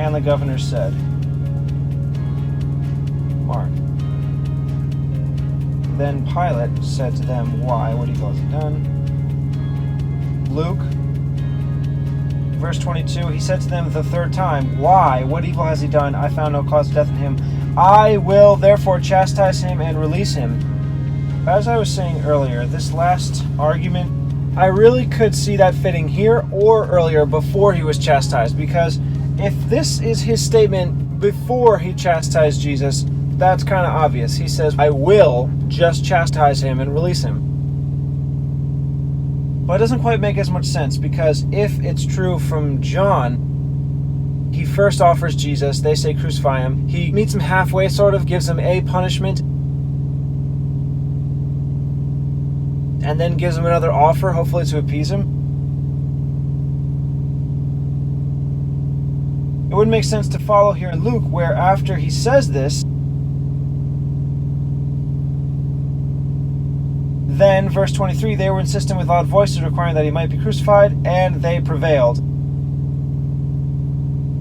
And the governor said, Mark. Then Pilate said to them, Why? What evil has he done? Luke, verse 22, he said to them the third time, Why? What evil has he done? I found no cause of death in him. I will therefore chastise him and release him. As I was saying earlier, this last argument, I really could see that fitting here or earlier before he was chastised, because if this is his statement before he chastised Jesus, that's kind of obvious. He says, I will just chastise him and release him. But it doesn't quite make as much sense, because if it's true from John, he first offers Jesus, they say crucify him. He meets him halfway, sort of, gives him a punishment, and then gives him another offer, hopefully to appease him. It wouldn't make sense to follow here in Luke, where after he says this, then, verse 23, they were insistent with loud voices, requiring that he might be crucified, and they prevailed.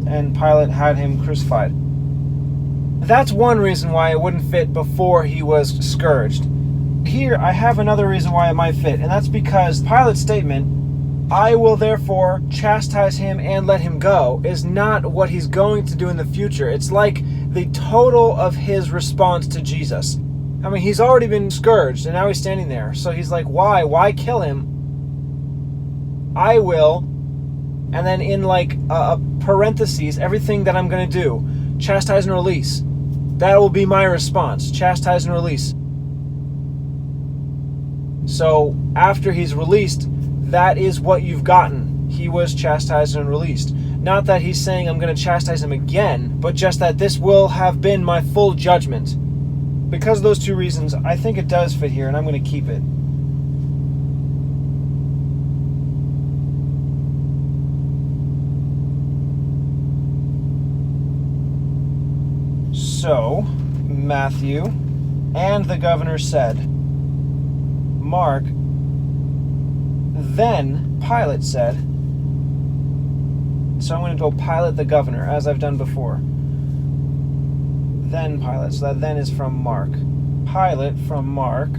And Pilate had him crucified. That's one reason why it wouldn't fit before he was scourged. Here, I have another reason why it might fit, and that's because Pilate's statement, I will therefore chastise him and let him go, is not what he's going to do in the future. It's like the total of his response to Jesus. I mean, he's already been scourged, and now he's standing there. So he's like, why? Why kill him? I will. And then in like a parentheses, everything that I'm going to do, chastise and release. That will be my response. Chastise and release. So after he's released, that is what you've gotten. He was chastised and released. Not that he's saying I'm going to chastise him again, but just that this will have been my full judgment. Because of those two reasons, I think it does fit here, and I'm going to keep it. So, Matthew, and the governor said, Mark, then Pilate said, so I'm going to go Pilate the governor, as I've done before. Then Pilate, so that then is from Mark. Pilate from Mark.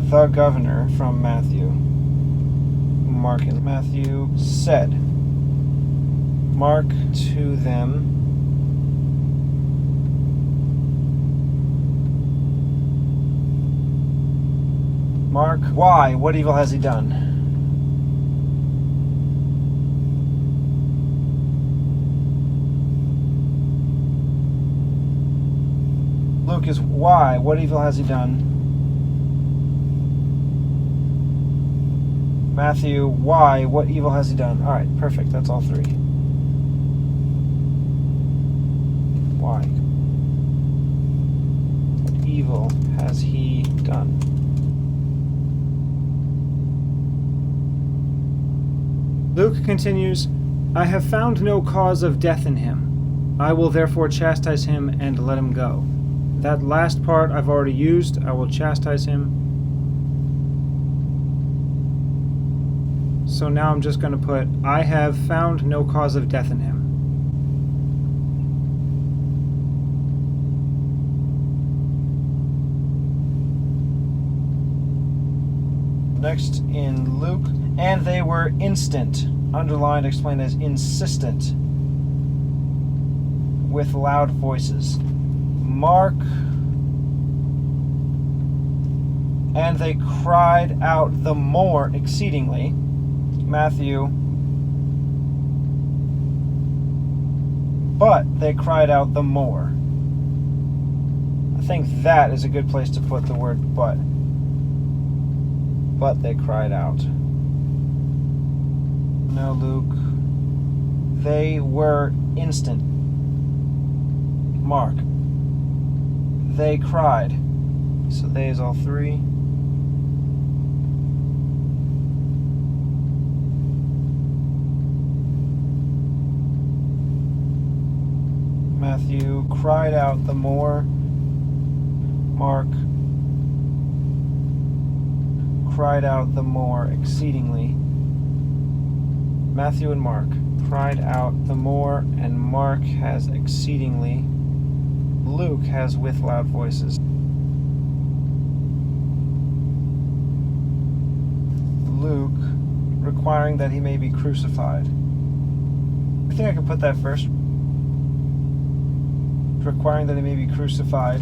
The governor from Matthew. Mark and Matthew said, Mark to them, Mark, why? What evil has he done? Luke is why? What evil has he done? Matthew, why? What evil has he done? Alright, perfect. That's all three. Why? What evil has he done? Luke continues, I have found no cause of death in him. I will therefore chastise him and let him go. That last part I've already used. I will chastise him. So now I'm just going to put, I have found no cause of death in him. Next in Luke, and they were instant, underlined, explained as insistent, with loud voices. Mark, and they cried out the more exceedingly. Matthew, but they cried out the more. I think that is a good place to put the word but. But they cried out. No, Luke. They were instant. Mark. They cried. So they is all three. Matthew cried out the more. Mark cried out the more exceedingly. Matthew and Mark. cried out the more, and Mark has exceedingly. Luke has with loud voices. Luke, requiring that he may be crucified. I think I can put that first. Requiring that he may be crucified.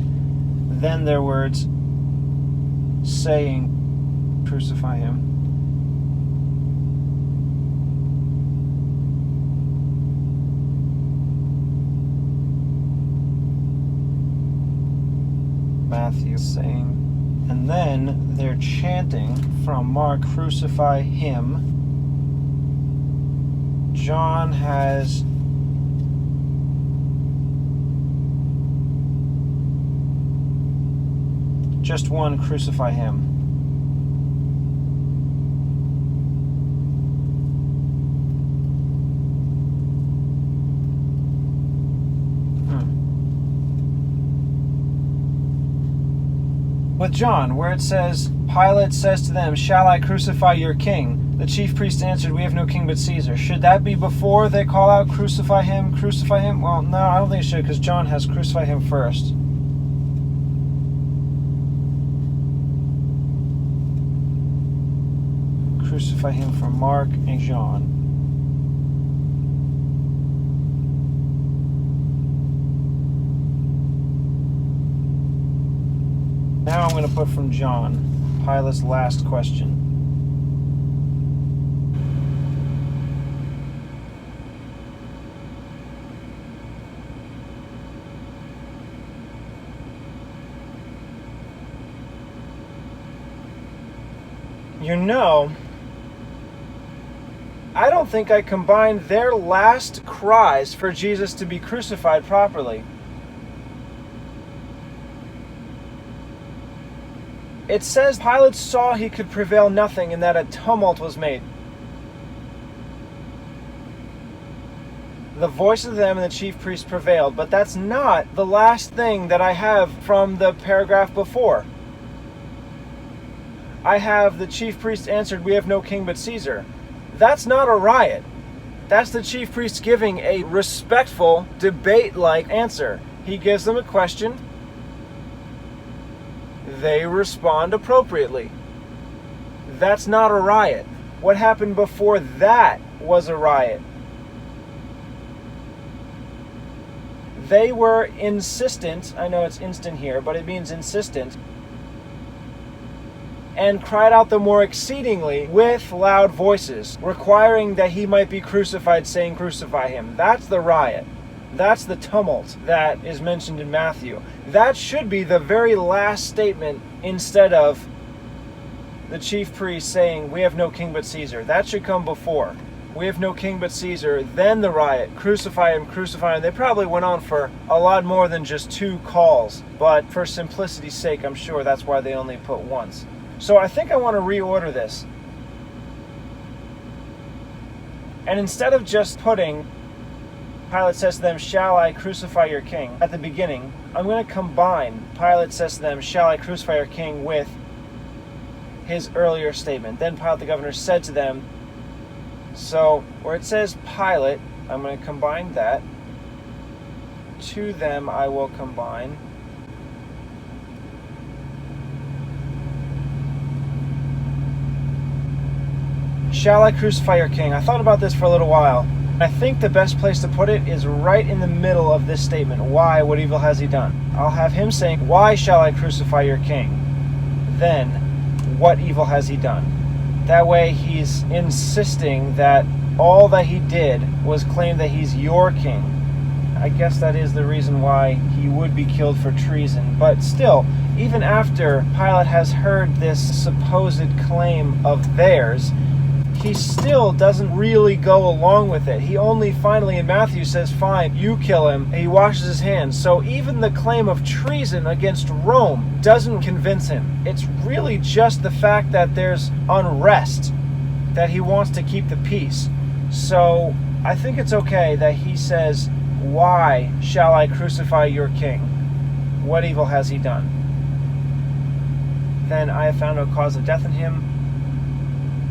Then their words, saying, crucify him. Matthew saying, and then they're chanting from Mark, crucify him. John has just one, crucify him. With John, where it says, Pilate says to them, shall I crucify your king? The chief priest answered, we have no king but Caesar. Should that be before they call out, crucify him, crucify him? Well, no, I don't think it should, because John has crucify him first. Crucify him for Mark and John. Now I'm going to put from John, Pilate's last question. You know, I don't think I combined their last cries for Jesus to be crucified properly. It says Pilate saw he could prevail nothing and that a tumult was made. The voice of them and the chief priest prevailed, but that's not the last thing that I have from the paragraph before. I have the chief priest answered, we have no king but Caesar. That's not a riot. That's the chief priest giving a respectful, debate-like answer. He gives them a question. They respond appropriately. That's not a riot. What happened before that was a riot. They were insistent, I know it's instant here, but it means insistent, and cried out the more exceedingly with loud voices, requiring that he might be crucified, saying, crucify him. That's the riot. That's the tumult that is mentioned in Matthew. That should be the very last statement instead of the chief priest saying, we have no king but Caesar. That should come before. We have no king but Caesar, then the riot, crucify him, crucify him. They probably went on for a lot more than just 2 calls, but for simplicity's sake, I'm sure that's why they only put once. So I think I want to reorder this. And instead of just putting, Pilate says to them, shall I crucify your king? At the beginning, I'm going to combine, Pilate says to them, shall I crucify your king, with his earlier statement. Then Pilate the governor said to them, so where it says Pilate, I'm going to combine that. To them I will combine. Shall I crucify your king? I thought about this for a little while. I think the best place to put it is right in the middle of this statement. Why? What evil has he done? I'll have him saying, why shall I crucify your king? Then, what evil has he done? That way he's insisting that all that he did was claim that he's your king. I guess that is the reason why he would be killed for treason. But still, even after Pilate has heard this supposed claim of theirs, he still doesn't really go along with it. He only finally in Matthew says, fine, you kill him, and he washes his hands. So even the claim of treason against Rome doesn't convince him. It's really just the fact that there's unrest, that he wants to keep the peace. So I think it's okay that he says, why shall I crucify your king? What evil has he done? Then I have found no cause of death in him.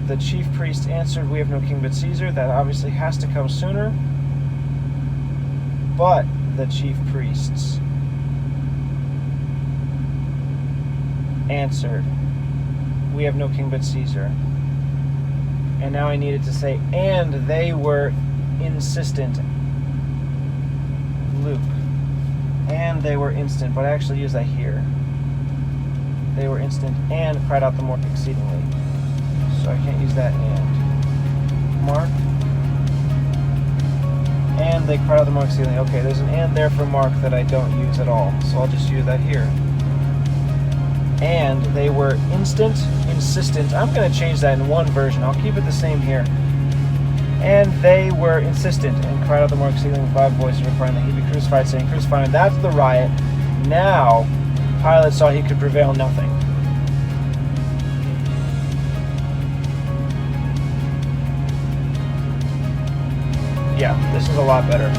The chief priests answered, "We have no king but Caesar." That obviously has to come sooner. But the chief priests answered, "We have no king but Caesar." And now I needed to say, and they were insistent. Luke. And they were instant, but I actually use that here. They were instant and cried out the more exceedingly. So I can't use that and. Mark. And they cried out the more exceedingly. Okay, there's an and there for Mark that I don't use at all. So I'll just use that here. And they were insistent. I'm going to change that in one version. I'll keep it the same here. And they were insistent and cried out the more exceedingly with loud voices, requiring that he be crucified, saying, "Crucify him." That's the riot. Now, Pilate saw he could prevail nothing. Yeah, this is a lot better.